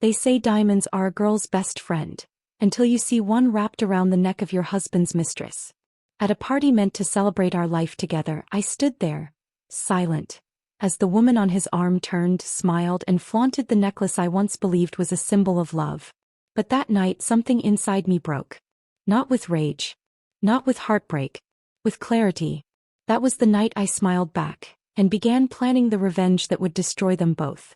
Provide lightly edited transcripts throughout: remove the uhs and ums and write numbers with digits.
They say diamonds are a girl's best friend, until you see one wrapped around the neck of your husband's mistress. At a party meant to celebrate our life together, I stood there, silent, as the woman on his arm turned, smiled, and flaunted the necklace I once believed was a symbol of love. But that night something inside me broke. Not with rage. Not with heartbreak. With clarity. That was the night I smiled back, and began planning the revenge that would destroy them both.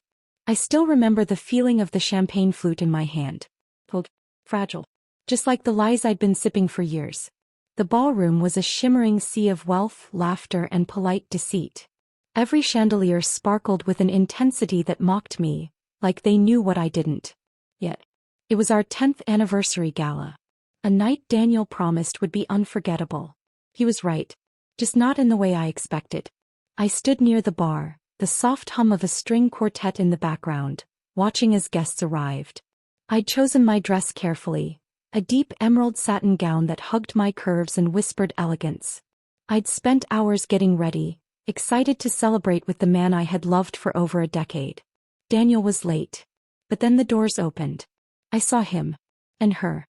I still remember the feeling of the champagne flute in my hand. Cold, fragile. Just like the lies I'd been sipping for years. The ballroom was a shimmering sea of wealth, laughter, and polite deceit. Every chandelier sparkled with an intensity that mocked me, like they knew what I didn't. Yet, it was our 10th anniversary gala. A night Daniel promised would be unforgettable. He was right. Just not in the way I expected. I stood near the bar, the soft hum of a string quartet in the background, watching as guests arrived. I'd chosen my dress carefully, a deep emerald satin gown that hugged my curves and whispered elegance. I'd spent hours getting ready, excited to celebrate with the man I had loved for over a decade. Daniel was late. But then the doors opened. I saw him. And her.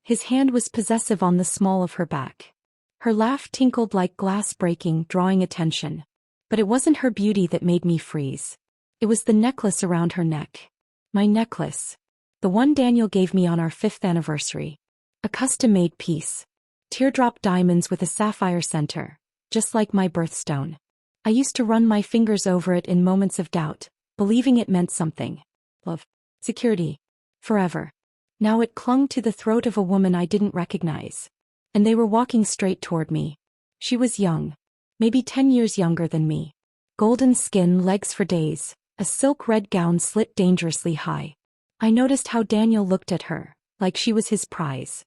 His hand was possessive on the small of her back. Her laugh tinkled like glass breaking, drawing attention. But it wasn't her beauty that made me freeze. It was the necklace around her neck. My necklace. The one Daniel gave me on our 5th anniversary. A custom-made piece. Teardrop diamonds with a sapphire center, just like my birthstone. I used to run my fingers over it in moments of doubt, believing it meant something. Love. Security. Forever. Now it clung to the throat of a woman I didn't recognize. And they were walking straight toward me. She was young. Maybe 10 years younger than me. Golden skin, legs for days, a silk red gown slit dangerously high. I noticed how Daniel looked at her, like she was his prize.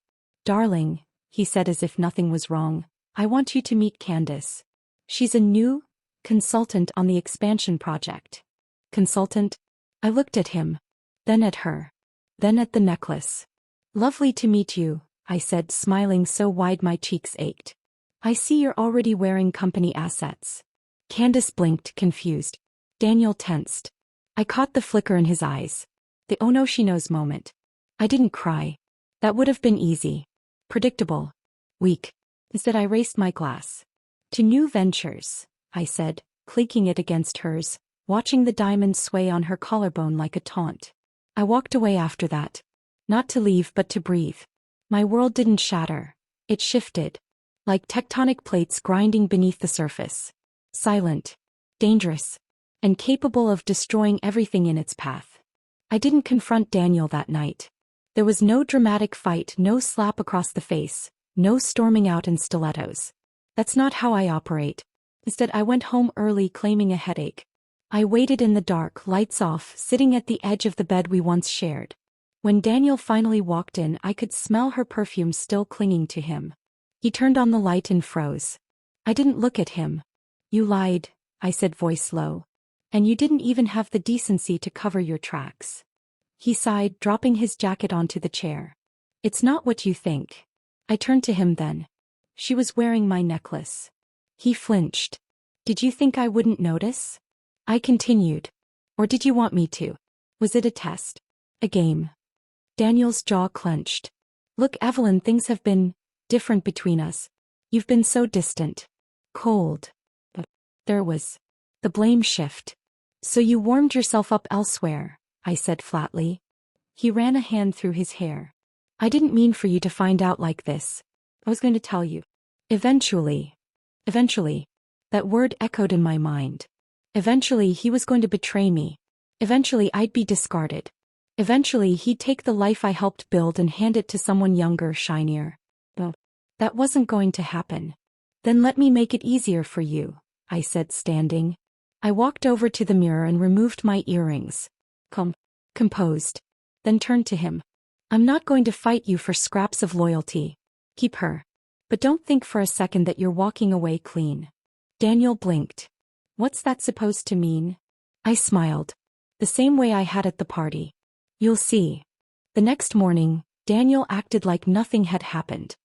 Darling, he said as if nothing was wrong, I want you to meet Candace. She's a new consultant on the expansion project. Consultant? I looked at him. Then at her. Then at the necklace. Lovely to meet you, I said, smiling so wide my cheeks ached. I see you're already wearing company assets. Candace blinked, confused. Daniel tensed. I caught the flicker in his eyes. The oh no she knows moment. I didn't cry. That would have been easy. Predictable. Weak. Instead I raised my glass. To new ventures, I said, clinking it against hers, watching the diamond sway on her collarbone like a taunt. I walked away after that. Not to leave but to breathe. My world didn't shatter. It shifted. Like tectonic plates grinding beneath the surface. Silent. Dangerous. And capable of destroying everything in its path. I didn't confront Daniel that night. There was no dramatic fight, no slap across the face, no storming out in stilettos. That's not how I operate. Instead I went home early claiming a headache. I waited in the dark, lights off, sitting at the edge of the bed we once shared. When Daniel finally walked in, I could smell her perfume still clinging to him. He turned on the light and froze. I didn't look at him. You lied, I said, voice low. And you didn't even have the decency to cover your tracks. He sighed, dropping his jacket onto the chair. It's not what you think. I turned to him then. She was wearing my necklace. He flinched. Did you think I wouldn't notice? I continued. Or did you want me to? Was it a test? A game? Daniel's jaw clenched. Look, Evelyn, things have been different between us. You've been so distant. Cold. But there was the blame shift. So you warmed yourself up elsewhere, I said flatly. He ran a hand through his hair. I didn't mean for you to find out like this. I was going to tell you. Eventually. Eventually. That word echoed in my mind. Eventually he was going to betray me. Eventually I'd be discarded. Eventually he'd take the life I helped build and hand it to someone younger, shinier. But that wasn't going to happen. Then let me make it easier for you, I said, standing. I walked over to the mirror and removed my earrings. Composed. Then turned to him. I'm not going to fight you for scraps of loyalty. Keep her. But don't think for a second that you're walking away clean. Daniel blinked. What's that supposed to mean? I smiled. The same way I had at the party. You'll see. The next morning, Daniel acted like nothing had happened.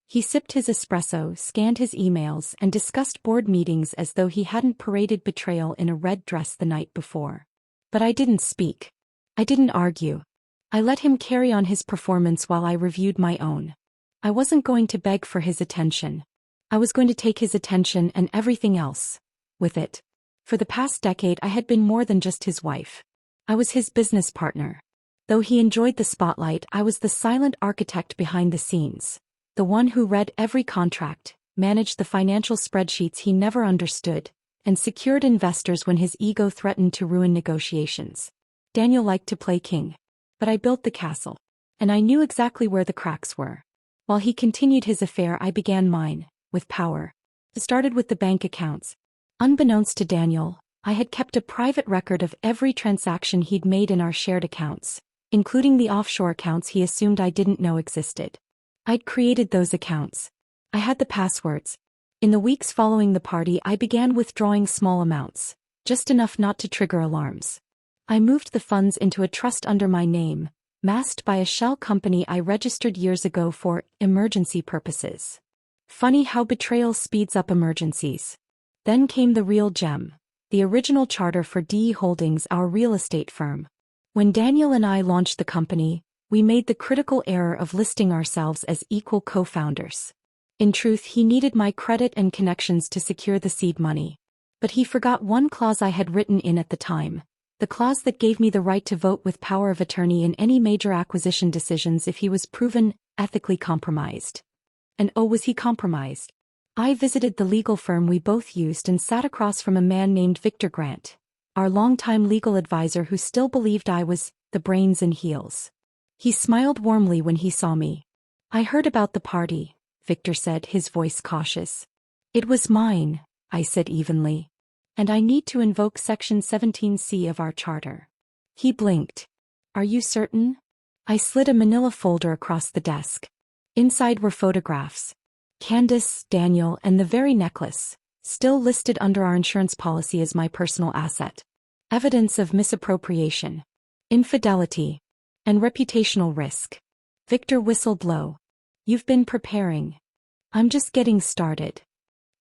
He sipped his espresso, scanned his emails, and discussed board meetings as though he hadn't paraded betrayal in a red dress the night before. But I didn't speak. I didn't argue. I let him carry on his performance while I reviewed my own. I wasn't going to beg for his attention. I was going to take his attention and everything else with it. For the past decade I had been more than just his wife. I was his business partner. Though he enjoyed the spotlight, I was the silent architect behind the scenes. The one who read every contract, managed the financial spreadsheets he never understood, and secured investors when his ego threatened to ruin negotiations. Daniel liked to play king. But I built the castle. And I knew exactly where the cracks were. While he continued his affair, I began mine, with power. It started with the bank accounts. Unbeknownst to Daniel, I had kept a private record of every transaction he'd made in our shared accounts, including the offshore accounts he assumed I didn't know existed. I'd created those accounts. I had the passwords. In the weeks following the party, I began withdrawing small amounts, just enough not to trigger alarms. I moved the funds into a trust under my name, masked by a shell company I registered years ago for emergency purposes. Funny how betrayal speeds up emergencies. Then came the real gem, the original charter for DE Holdings, our real estate firm. When Daniel and I launched the company, we made the critical error of listing ourselves as equal co-founders. In truth, he needed my credit and connections to secure the seed money. But he forgot one clause I had written in at the time. The clause that gave me the right to vote with power of attorney in any major acquisition decisions if he was proven ethically compromised. And oh, was he compromised? I visited the legal firm we both used and sat across from a man named Victor Grant, our longtime legal advisor who still believed I was the brains and heels. He smiled warmly when he saw me. I heard about the party, Victor said, his voice cautious. It was mine, I said evenly. And I need to invoke Section 17C of our charter. He blinked. Are you certain? I slid a manila folder across the desk. Inside were photographs. Candace, Daniel, and the very necklace, still listed under our insurance policy as my personal asset. Evidence of misappropriation, infidelity, and reputational risk. Victor whistled low. You've been preparing. I'm just getting started.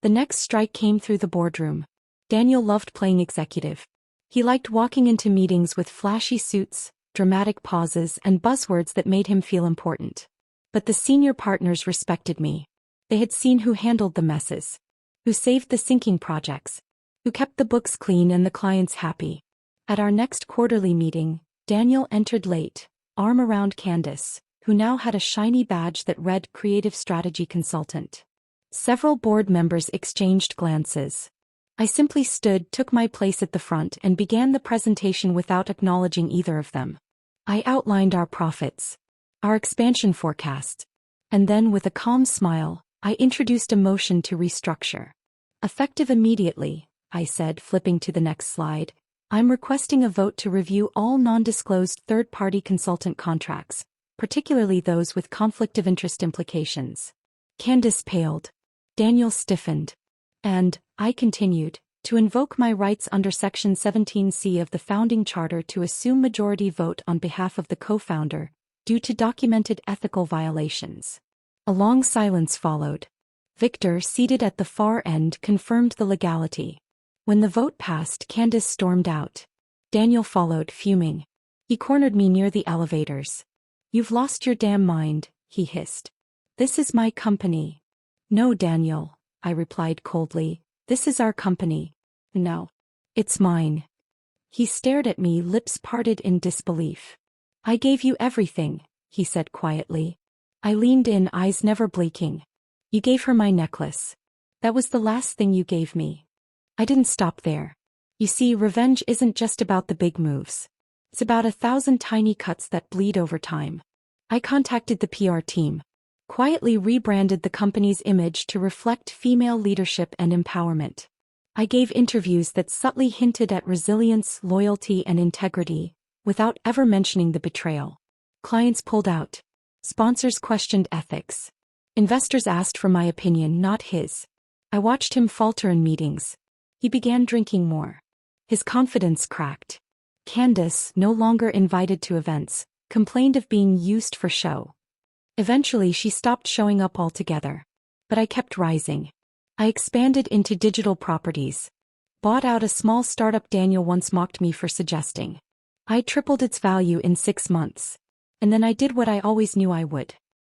The next strike came through the boardroom. Daniel loved playing executive. He liked walking into meetings with flashy suits, dramatic pauses, and buzzwords that made him feel important. But the senior partners respected me. They had seen who handled the messes, who saved the sinking projects, who kept the books clean and the clients happy. At our next quarterly meeting, Daniel entered late, arm around Candace, who now had a shiny badge that read Creative Strategy Consultant. Several board members exchanged glances. I simply stood, took my place at the front, and began the presentation without acknowledging either of them. I outlined our profits, our expansion forecast, and then with a calm smile, I introduced a motion to restructure. Effective immediately, I said, flipping to the next slide, I'm requesting a vote to review all non-disclosed third-party consultant contracts, particularly those with conflict of interest implications. Candace paled. Daniel stiffened. And, I continued, to invoke my rights under Section 17C of the founding charter to assume majority vote on behalf of the co-founder, due to documented ethical violations. A long silence followed. Victor, seated at the far end, confirmed the legality. When the vote passed, Candace stormed out. Daniel followed, fuming. He cornered me near the elevators. You've lost your damn mind, he hissed. This is my company. No, Daniel, I replied coldly. This is our company. No. It's mine. He stared at me, lips parted in disbelief. I gave you everything, he said quietly. I leaned in, eyes never blinking. You gave her my necklace. That was the last thing you gave me. I didn't stop there. You see, revenge isn't just about the big moves. It's about 1,000 tiny cuts that bleed over time. I contacted the PR team. Quietly rebranded the company's image to reflect female leadership and empowerment. I gave interviews that subtly hinted at resilience, loyalty, and integrity, without ever mentioning the betrayal. Clients pulled out. Sponsors questioned ethics. Investors asked for my opinion, not his. I watched him falter in meetings. He began drinking more. His confidence cracked. Candace, no longer invited to events, complained of being used for show. Eventually she stopped showing up altogether. But I kept rising. I expanded into digital properties. Bought out a small startup Daniel once mocked me for suggesting. I tripled its value in 6 months. And then I did what I always knew I would.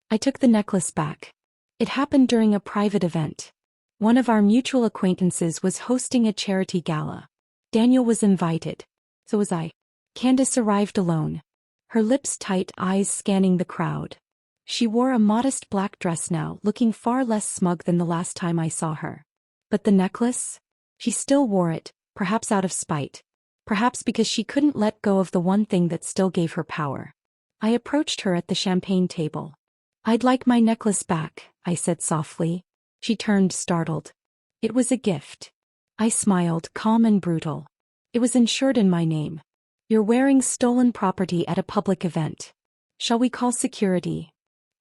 I took the necklace back. It happened during a private event. One of our mutual acquaintances was hosting a charity gala. Daniel was invited. So was I. Candace arrived alone. Her lips tight, eyes scanning the crowd. She wore a modest black dress now, looking far less smug than the last time I saw her. But the necklace? She still wore it, perhaps out of spite. Perhaps because she couldn't let go of the one thing that still gave her power. I approached her at the champagne table. "I'd like my necklace back," I said softly. She turned startled. It was a gift. I smiled, calm and brutal. It was insured in my name. "You're wearing stolen property at a public event. Shall we call security?"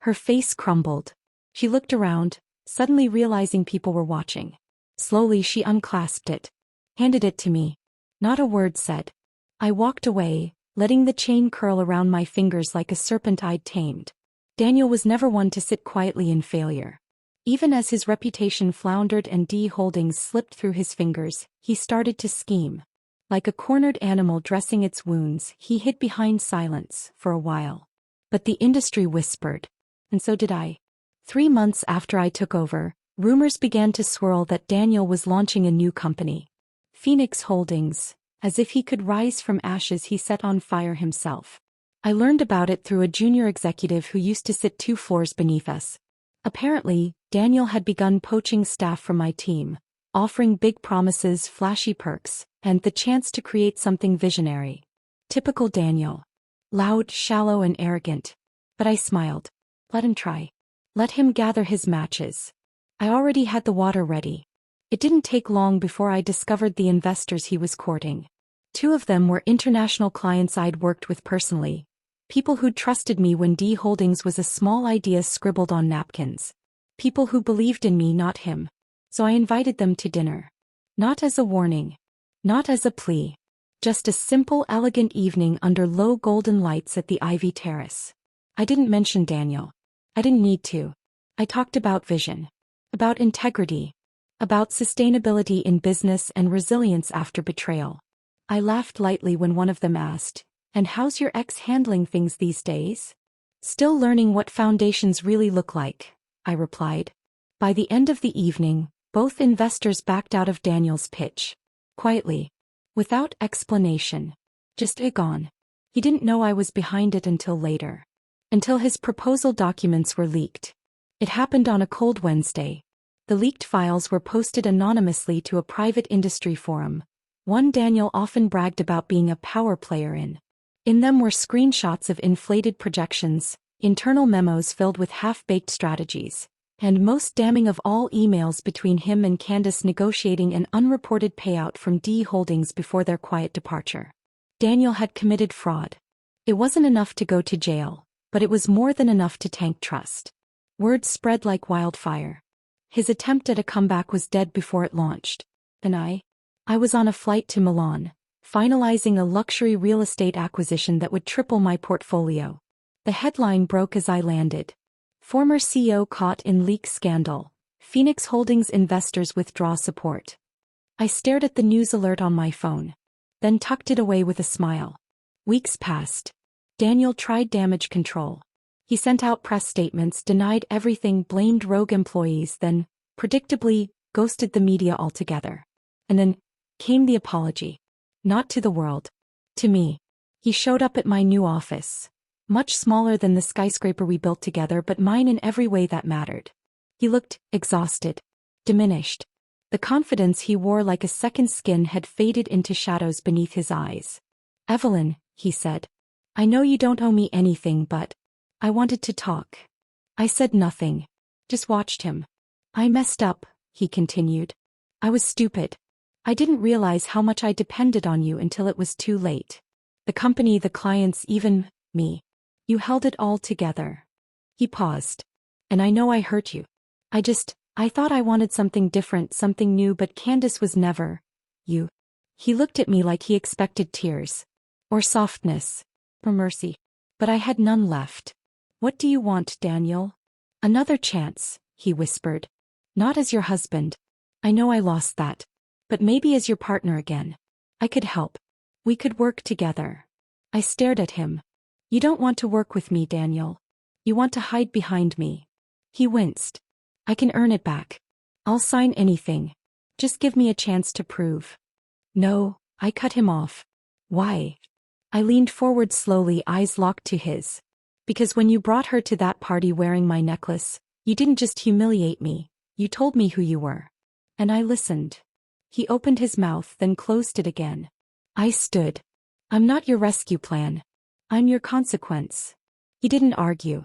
Her face crumbled. She looked around, suddenly realizing people were watching. Slowly she unclasped it. Handed it to me. Not a word said. I walked away, letting the chain curl around my fingers like a serpent I'd tamed. Daniel was never one to sit quietly in failure. Even as his reputation floundered and D holdings slipped through his fingers, he started to scheme. Like a cornered animal dressing its wounds, he hid behind silence for a while. But the industry whispered. And so did I. 3 months after I took over, rumors began to swirl that Daniel was launching a new company. Phoenix Holdings. As if he could rise from ashes, he set on fire himself. I learned about it through a junior executive who used to sit 2 floors beneath us. Apparently, Daniel had begun poaching staff from my team, offering big promises, flashy perks, and the chance to create something visionary. Typical Daniel. Loud, shallow and arrogant. But I smiled. Let him try. Let him gather his matches. I already had the water ready. It didn't take long before I discovered the investors he was courting. 2 of them were international clients I'd worked with personally. People who'd trusted me when D Holdings was a small idea scribbled on napkins. People who believed in me, not him. So I invited them to dinner. Not as a warning. Not as a plea. Just a simple, elegant evening under low golden lights at the Ivy Terrace. I didn't mention Daniel. I didn't need to. I talked about vision. About integrity. About sustainability in business and resilience after betrayal. I laughed lightly when one of them asked, "And how's your ex handling things these days?" "Still learning what foundations really look like," I replied. By the end of the evening, both investors backed out of Daniel's pitch. Quietly. Without explanation. Just gone. He didn't know I was behind it until later. Until his proposal documents were leaked. It happened on a cold Wednesday. The leaked files were posted anonymously to a private industry forum, one Daniel often bragged about being a power player in. In them were screenshots of inflated projections, internal memos filled with half-baked strategies, and most damning of all, emails between him and Candace negotiating an unreported payout from D Holdings before their quiet departure. Daniel had committed fraud. It wasn't enough to go to jail, but it was more than enough to tank trust. Word spread like wildfire. His attempt at a comeback was dead before it launched. And I was on a flight to Milan, finalizing a luxury real estate acquisition that would triple my portfolio. The headline broke as I landed. Former CEO caught in leak scandal. Phoenix Holdings investors withdraw support. I stared at the news alert on my phone, then tucked it away with a smile. Weeks passed. Daniel tried damage control. He sent out press statements, denied everything, blamed rogue employees, then, predictably, ghosted the media altogether. And then came the apology. Not to the world. To me. He showed up at my new office. Much smaller than the skyscraper we built together, but mine in every way that mattered. He looked exhausted. Diminished. The confidence he wore like a second skin had faded into shadows beneath his eyes. "Evelyn," he said. "I know you don't owe me anything, but I wanted to talk." I said nothing. Just watched him. "I messed up," he continued. "I was stupid. I didn't realize how much I depended on you until it was too late. The company, the clients, even me. You held it all together." He paused. "And I know I hurt you. I thought I wanted something different, something new, but Candace was never you." He looked at me like he expected tears. Or softness. Or mercy. But I had none left. "What do you want, Daniel?" "Another chance," he whispered. "Not as your husband. I know I lost that. But maybe as your partner again. I could help. We could work together." I stared at him. You don't want to work with me, Daniel. You want to hide behind me. He winced. I can earn it back. I'll sign anything. Just give me a chance to prove. No, I cut him off. Why? I leaned forward slowly, eyes locked to his. Because when you brought her to that party wearing my necklace, you didn't just humiliate me, you told me who you were. And I listened. He opened his mouth, then closed it again. I stood. I'm not your rescue plan. I'm your consequence. He didn't argue.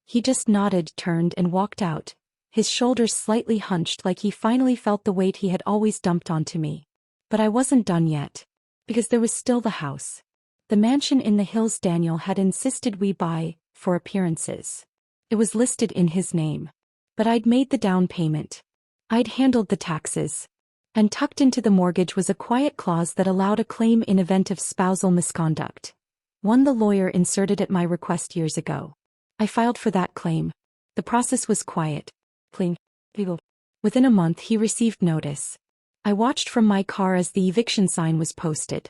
He just nodded, turned, and walked out, his shoulders slightly hunched like he finally felt the weight he had always dumped onto me. But I wasn't done yet. Because there was still the house. The mansion in the hills Daniel had insisted we buy, for appearances. It was listed in his name. But I'd made the down payment. I'd handled the taxes. And tucked into the mortgage was a quiet clause that allowed a claim in event of spousal misconduct. One the lawyer inserted at my request years ago. I filed for that claim. The process was quiet. Clean. Legal. Within a month he received notice. I watched from my car as the eviction sign was posted.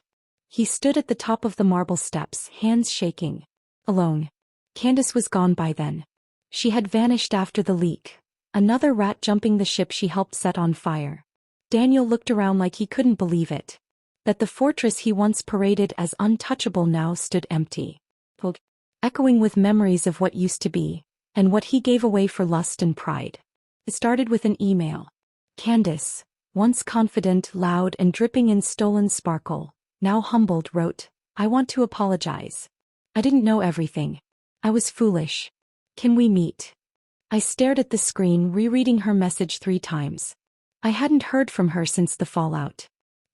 He stood at the top of the marble steps, hands shaking. Alone. Candace was gone by then. She had vanished after the leak. Another rat jumping the ship she helped set on fire. Daniel looked around like he couldn't believe it. That the fortress he once paraded as untouchable now stood empty. Echoing with memories of what used to be, and what he gave away for lust and pride. It started with an email. Candace, once confident, loud, and dripping in stolen sparkle, now humbled, wrote, I want to apologize. I didn't know everything. I was foolish. Can we meet? I stared at the screen, rereading her message 3 times. I hadn't heard from her since the fallout.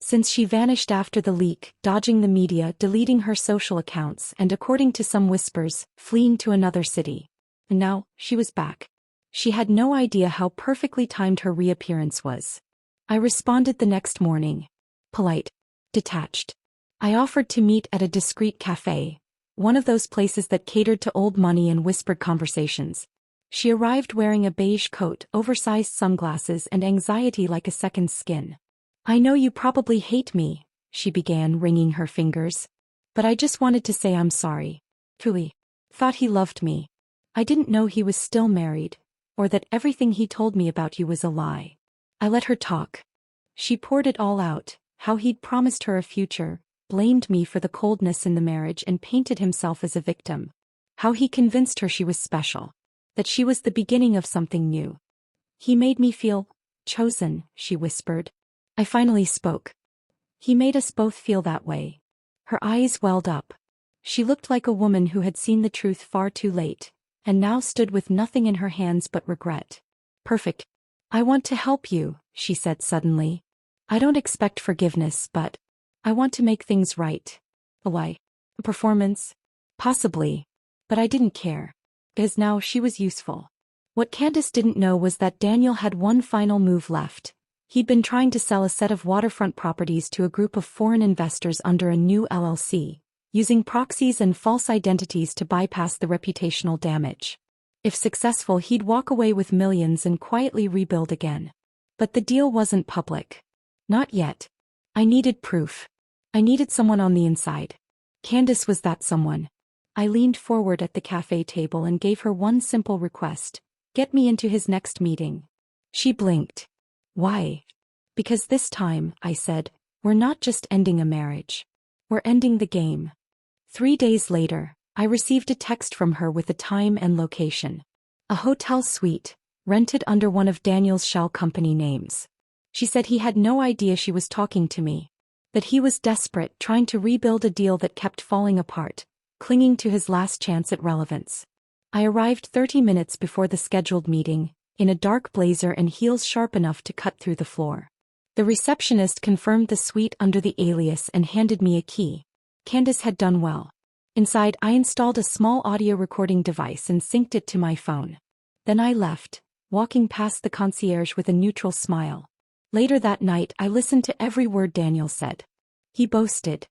Since she vanished after the leak, dodging the media, deleting her social accounts, and according to some whispers, fleeing to another city. And now, she was back. She had no idea how perfectly timed her reappearance was. I responded the next morning. Polite. Detached. I offered to meet at a discreet cafe. One of those places that catered to old money and whispered conversations. She arrived wearing a beige coat, oversized sunglasses, and anxiety like a second skin. I know you probably hate me, she began, wringing her fingers. But I just wanted to say I'm sorry. Truly. Thought he loved me. I didn't know he was still married, or that everything he told me about you was a lie. I let her talk. She poured it all out, how he'd promised her a future, blamed me for the coldness in the marriage and painted himself as a victim. How he convinced her she was special. That she was the beginning of something new. He made me feel chosen, she whispered. I finally spoke. He made us both feel that way. Her eyes welled up. She looked like a woman who had seen the truth far too late, and now stood with nothing in her hands but regret. Perfect. I want to help you, she said suddenly. I don't expect forgiveness, but I want to make things right. A lie? A performance? Possibly. But I didn't care. Because now she was useful. What Candace didn't know was that Daniel had one final move left. He'd been trying to sell a set of waterfront properties to a group of foreign investors under a new LLC, using proxies and false identities to bypass the reputational damage. If successful, he'd walk away with millions and quietly rebuild again. But the deal wasn't public. Not yet. I needed proof. I needed someone on the inside. Candace was that someone. I leaned forward at the cafe table and gave her one simple request. Get me into his next meeting. She blinked. Why? Because this time, I said, we're not just ending a marriage. We're ending the game. 3 days later, I received a text from her with a time and location. A hotel suite, rented under one of Daniel's shell company names. She said he had no idea she was talking to me. That he was desperate, trying to rebuild a deal that kept falling apart, clinging to his last chance at relevance. I arrived 30 minutes before the scheduled meeting, in a dark blazer and heels sharp enough to cut through the floor. The receptionist confirmed the suite under the alias and handed me a key. Candace had done well. Inside, I installed a small audio recording device and synced it to my phone. Then I left, walking past the concierge with a neutral smile. Later that night, I listened to every word Daniel said. He boasted,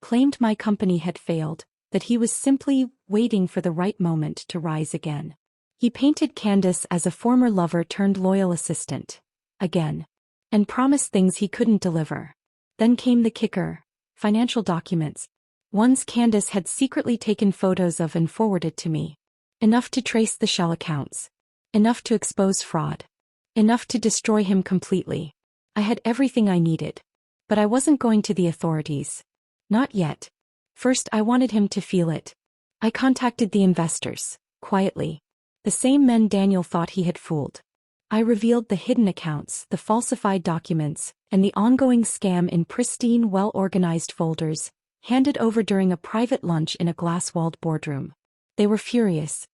claimed my company had failed, that he was simply waiting for the right moment to rise again. He painted Candace as a former lover turned loyal assistant. Again. And promised things he couldn't deliver. Then came the kicker. Financial documents. Ones Candace had secretly taken photos of and forwarded to me. Enough to trace the shell accounts. Enough to expose fraud. Enough to destroy him completely. I had everything I needed. But I wasn't going to the authorities. Not yet. First, I wanted him to feel it. I contacted the investors, quietly. The same men Daniel thought he had fooled. I revealed the hidden accounts, the falsified documents, and the ongoing scam in pristine, well-organized folders, handed over during a private lunch in a glass-walled boardroom. They were furious.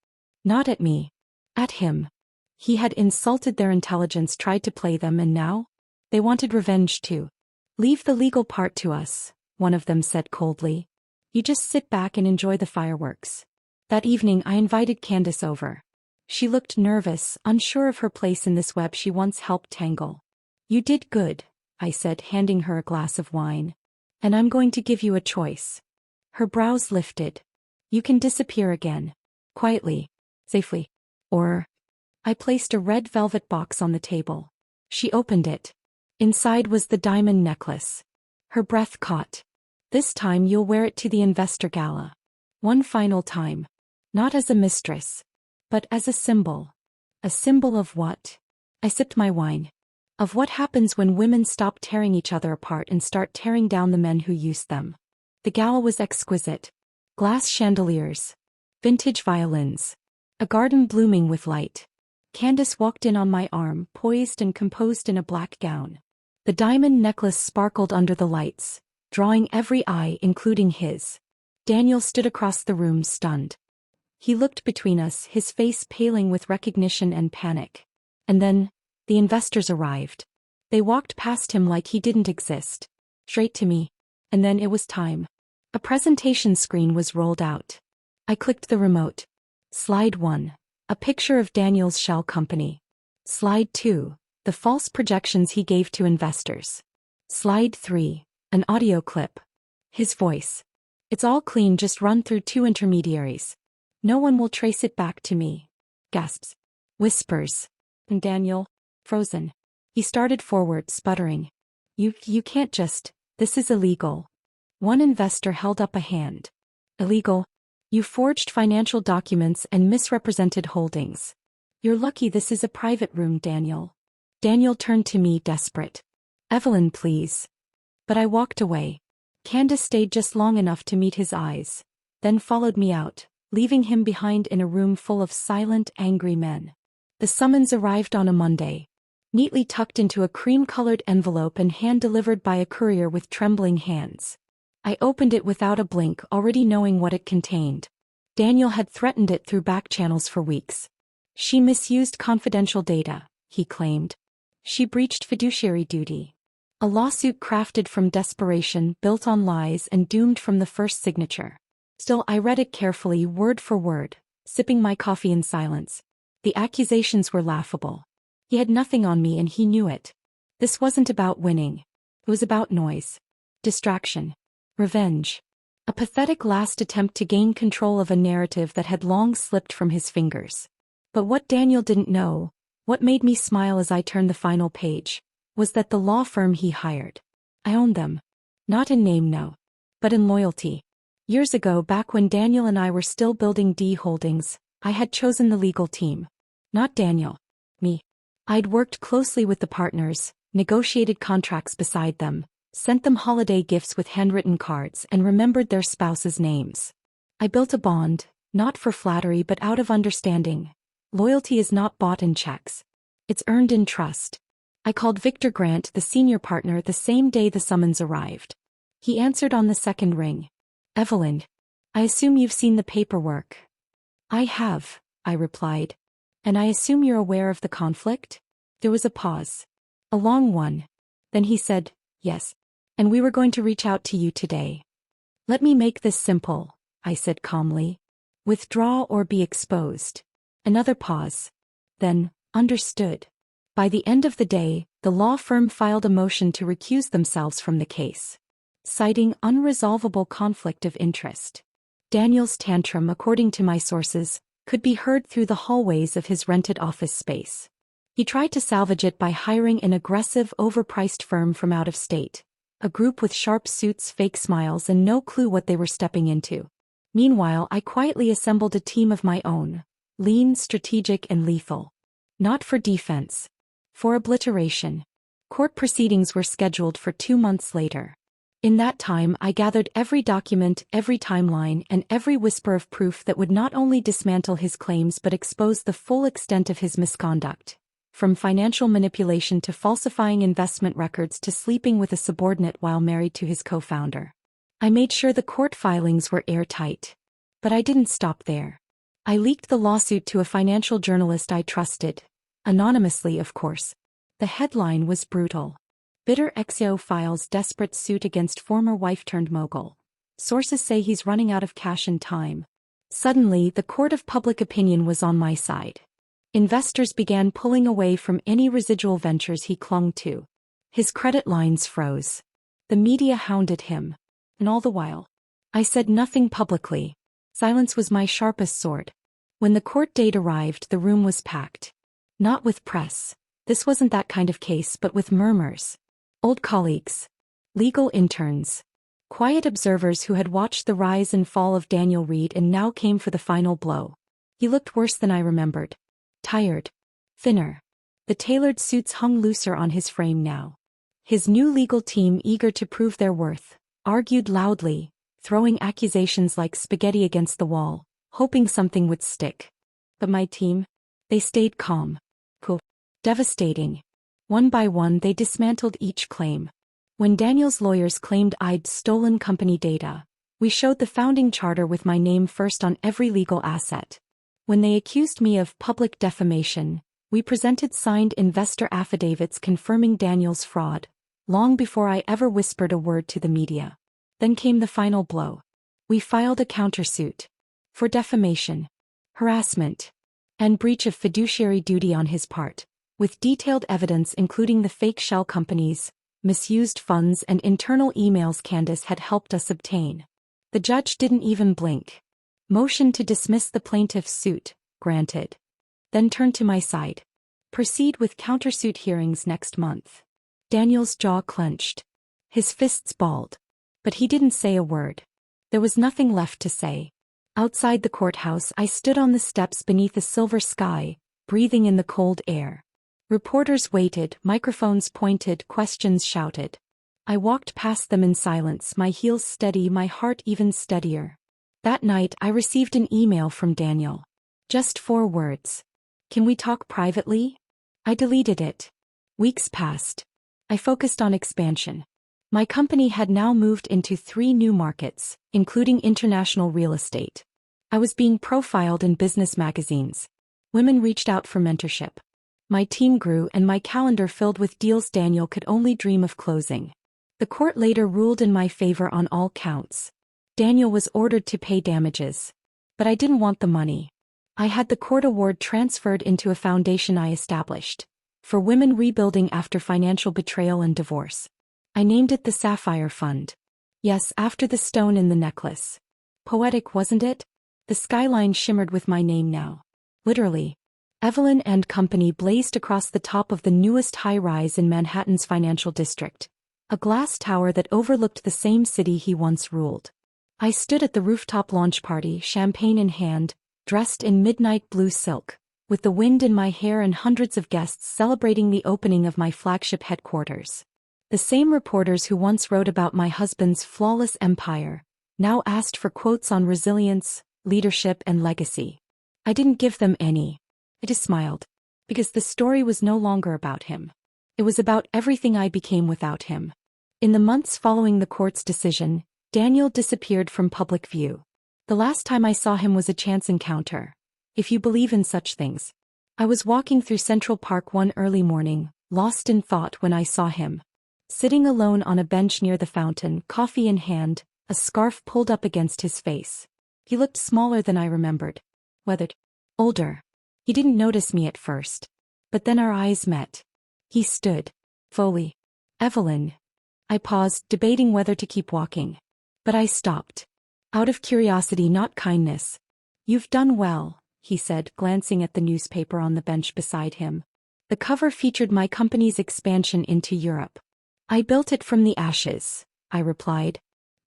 Not at me. At him. He had insulted their intelligence, tried to play them, and now? They wanted revenge too. Leave the legal part to us, one of them said coldly. You just sit back and enjoy the fireworks. That evening I invited Candace over. She looked nervous, unsure of her place in this web she once helped tangle. You did good, I said, handing her a glass of wine. And I'm going to give you a choice. Her brows lifted. You can disappear again. Quietly. Safely. Or... I placed a red velvet box on the table. She opened it. Inside was the diamond necklace. Her breath caught. This time you'll wear it to the investor gala. One final time. Not as a mistress. But as a symbol. A symbol of what? I sipped my wine. Of what happens when women stop tearing each other apart and start tearing down the men who used them. The gala was exquisite. Glass chandeliers. Vintage violins. A garden blooming with light. Candace walked in on my arm, poised and composed in a black gown. The diamond necklace sparkled under the lights, drawing every eye, including his. Daniel stood across the room, stunned. He looked between us, his face paling with recognition and panic. And then, the investors arrived. They walked past him like he didn't exist. Straight to me. And then it was time. A presentation screen was rolled out. I clicked the remote. Slide 1. A picture of Daniel's shell company. Slide 2. The false projections he gave to investors. Slide 3. An audio clip. His voice. It's all clean, just run through 2 intermediaries. No one will trace it back to me. Gasps. Whispers. And Daniel, frozen. He started forward, sputtering. You can't just, this is illegal. One investor held up a hand. Illegal? You forged financial documents and misrepresented holdings. You're lucky this is a private room, Daniel. Daniel turned to me, desperate. Evelyn, please. But I walked away. Candace stayed just long enough to meet his eyes, then followed me out, leaving him behind in a room full of silent, angry men. The summons arrived on a Monday, neatly tucked into a cream-colored envelope and hand-delivered by a courier with trembling hands. I opened it without a blink, already knowing what it contained. Daniel had threatened it through back channels for weeks. She misused confidential data, he claimed. She breached fiduciary duty. A lawsuit crafted from desperation, built on lies, and doomed from the first signature. Still, I read it carefully, word for word, sipping my coffee in silence. The accusations were laughable. He had nothing on me and he knew it. This wasn't about winning. It was about noise. Distraction. Revenge. A pathetic last attempt to gain control of a narrative that had long slipped from his fingers. But what Daniel didn't know, what made me smile as I turned the final page, was that the law firm he hired. I owned them. Not in name, no. But in loyalty. Years ago, back when Daniel and I were still building D Holdings, I had chosen the legal team. Not Daniel. Me. I'd worked closely with the partners, negotiated contracts beside them, sent them holiday gifts with handwritten cards, and remembered their spouses' names. I built a bond, not for flattery but out of understanding. Loyalty is not bought in checks. It's earned in trust. I called Victor Grant, the senior partner, the same day the summons arrived. He answered on the second ring. Evelyn, I assume you've seen the paperwork. I have, I replied. And I assume you're aware of the conflict? There was a pause. A long one. Then he said, yes. And we were going to reach out to you today. Let me make this simple, I said calmly. Withdraw or be exposed. Another pause. Then, understood. By the end of the day, the law firm filed a motion to recuse themselves from the case, citing unresolvable conflict of interest. Daniel's tantrum, according to my sources, could be heard through the hallways of his rented office space. He tried to salvage it by hiring an aggressive, overpriced firm from out of state, A group with sharp suits, fake smiles, and no clue what they were stepping into. Meanwhile, I quietly assembled a team of my own. Lean, strategic, and lethal. Not for defense. For obliteration. Court proceedings were scheduled for 2 months later. In that time, I gathered every document, every timeline, and every whisper of proof that would not only dismantle his claims but expose the full extent of his misconduct. From financial manipulation to falsifying investment records to sleeping with a subordinate while married to his co-founder. I made sure the court filings were airtight. But I didn't stop there. I leaked the lawsuit to a financial journalist I trusted. Anonymously, of course. The headline was brutal. Bitter XO files desperate suit against former wife-turned-mogul. Sources say he's running out of cash and time. Suddenly, the court of public opinion was on my side. Investors began pulling away from any residual ventures he clung to. His credit lines froze. The media hounded him. And all the while, I said nothing publicly. Silence was my sharpest sword. When the court date arrived, the room was packed. Not with press. This wasn't that kind of case, but with murmurs. Old colleagues. Legal interns. Quiet observers who had watched the rise and fall of Daniel Reed and now came for the final blow. He looked worse than I remembered. Tired. Thinner. The tailored suits hung looser on his frame now. His new legal team, eager to prove their worth, argued loudly, throwing accusations like spaghetti against the wall, hoping something would stick. But my team? They stayed calm. Cool. Devastating. One by one they dismantled each claim. When Daniel's lawyers claimed I'd stolen company data, we showed the founding charter with my name first on every legal asset. When they accused me of public defamation, we presented signed investor affidavits confirming Daniel's fraud, long before I ever whispered a word to the media. Then came the final blow. We filed a countersuit. For defamation, harassment, and breach of fiduciary duty on his part, with detailed evidence including the fake shell companies, misused funds and internal emails Candace had helped us obtain. The judge didn't even blink. Motion to dismiss the plaintiff's suit, granted. Then turned to my side. Proceed with countersuit hearings next month. Daniel's jaw clenched. His fists balled. But he didn't say a word. There was nothing left to say. Outside the courthouse, I stood on the steps beneath a silver sky, breathing in the cold air. Reporters waited, microphones pointed, questions shouted. I walked past them in silence, my heels steady, my heart even steadier. That night I received an email from Daniel. Just 4 words. Can we talk privately? I deleted it. Weeks passed. I focused on expansion. My company had now moved into 3 new markets, including international real estate. I was being profiled in business magazines. Women reached out for mentorship. My team grew and my calendar filled with deals Daniel could only dream of closing. The court later ruled in my favor on all counts. Daniel was ordered to pay damages. But I didn't want the money. I had the court award transferred into a foundation I established. For women rebuilding after financial betrayal and divorce. I named it the Sapphire Fund. Yes, after the stone in the necklace. Poetic, wasn't it? The skyline shimmered with my name now. Literally. Evelyn and Company blazed across the top of the newest high-rise in Manhattan's financial district. A glass tower that overlooked the same city he once ruled. I stood at the rooftop launch party, champagne in hand, dressed in midnight blue silk, with the wind in my hair and hundreds of guests celebrating the opening of my flagship headquarters. The same reporters who once wrote about my husband's flawless empire, now asked for quotes on resilience, leadership and legacy. I didn't give them any. I just smiled. Because the story was no longer about him. It was about everything I became without him. In the months following the court's decision, Daniel disappeared from public view. The last time I saw him was a chance encounter. If you believe in such things. I was walking through Central Park one early morning, lost in thought when I saw him. Sitting alone on a bench near the fountain, coffee in hand, a scarf pulled up against his face. He looked smaller than I remembered. Weathered. Older. He didn't notice me at first. But then our eyes met. He stood. Foley. Evelyn. I paused, debating whether to keep walking. But I stopped. Out of curiosity, not kindness. You've done well, he said, glancing at the newspaper on the bench beside him. The cover featured my company's expansion into Europe. I built it from the ashes, I replied.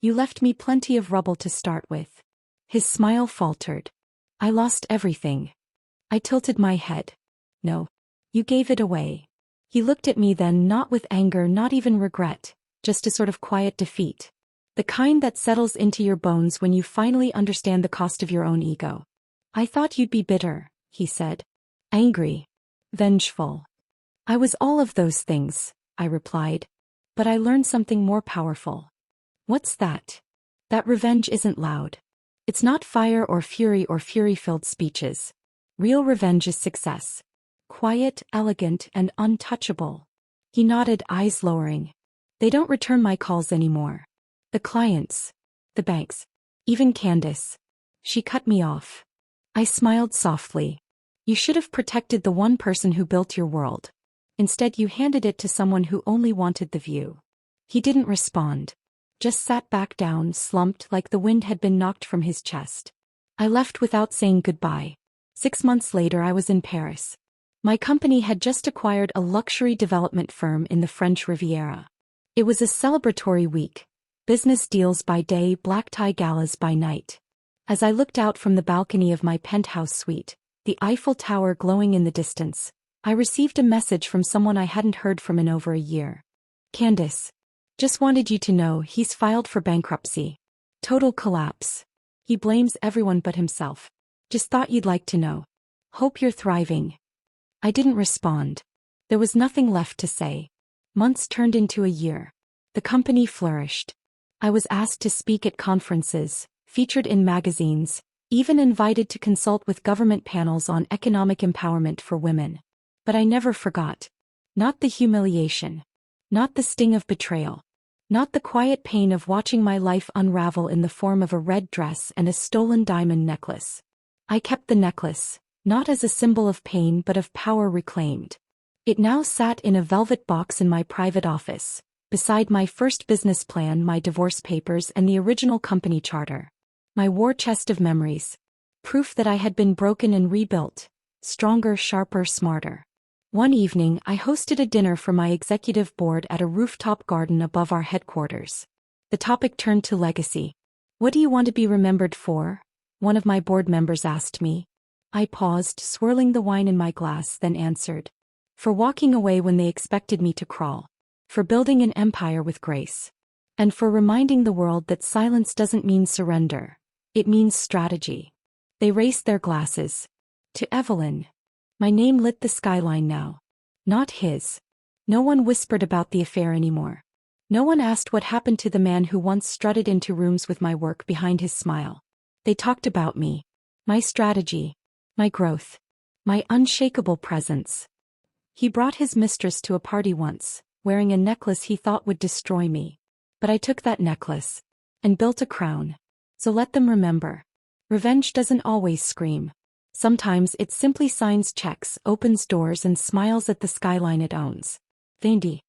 You left me plenty of rubble to start with. His smile faltered. I lost everything. I tilted my head. No. You gave it away. He looked at me then, not with anger, not even regret, just a sort of quiet defeat. The kind that settles into your bones when you finally understand the cost of your own ego. I thought you'd be bitter, he said. Angry. Vengeful. I was all of those things, I replied. But I learned something more powerful. What's that? That revenge isn't loud. It's not fire or fury-filled speeches. Real revenge is success. Quiet, elegant, and untouchable. He nodded, eyes lowering. They don't return my calls anymore. The clients. The banks. Even Candace. She cut me off. I smiled softly. You should have protected the one person who built your world. Instead you handed it to someone who only wanted the view. He didn't respond. Just sat back down, slumped like the wind had been knocked from his chest. I left without saying goodbye. 6 months later I was in Paris. My company had just acquired a luxury development firm in the French Riviera. It was a celebratory week. Business deals by day, black tie galas by night. As I looked out from the balcony of my penthouse suite, the Eiffel Tower glowing in the distance, I received a message from someone I hadn't heard from in over a year. Candace. Just wanted you to know he's filed for bankruptcy. Total collapse. He blames everyone but himself. Just thought you'd like to know. Hope you're thriving. I didn't respond. There was nothing left to say. Months turned into a year. The company flourished. I was asked to speak at conferences, featured in magazines, even invited to consult with government panels on economic empowerment for women. But I never forgot. Not the humiliation. Not the sting of betrayal. Not the quiet pain of watching my life unravel in the form of a red dress and a stolen diamond necklace. I kept the necklace, not as a symbol of pain but of power reclaimed. It now sat in a velvet box in my private office, beside my first business plan, my divorce papers, and the original company charter. My war chest of memories. Proof that I had been broken and rebuilt. Stronger, sharper, smarter. One evening, I hosted a dinner for my executive board at a rooftop garden above our headquarters. The topic turned to legacy. What do you want to be remembered for? One of my board members asked me. I paused, swirling the wine in my glass, then answered. For walking away when they expected me to crawl. For building an empire with grace. And for reminding the world that silence doesn't mean surrender. It means strategy. They raised their glasses. To Evelyn. My name lit the skyline now. Not his. No one whispered about the affair anymore. No one asked what happened to the man who once strutted into rooms with my work behind his smile. They talked about me. My strategy. My growth. My unshakable presence. He brought his mistress to a party once, wearing a necklace he thought would destroy me. But I took that necklace. And built a crown. So let them remember. Revenge doesn't always scream. Sometimes it simply signs checks, opens doors, and smiles at the skyline it owns. Vendi.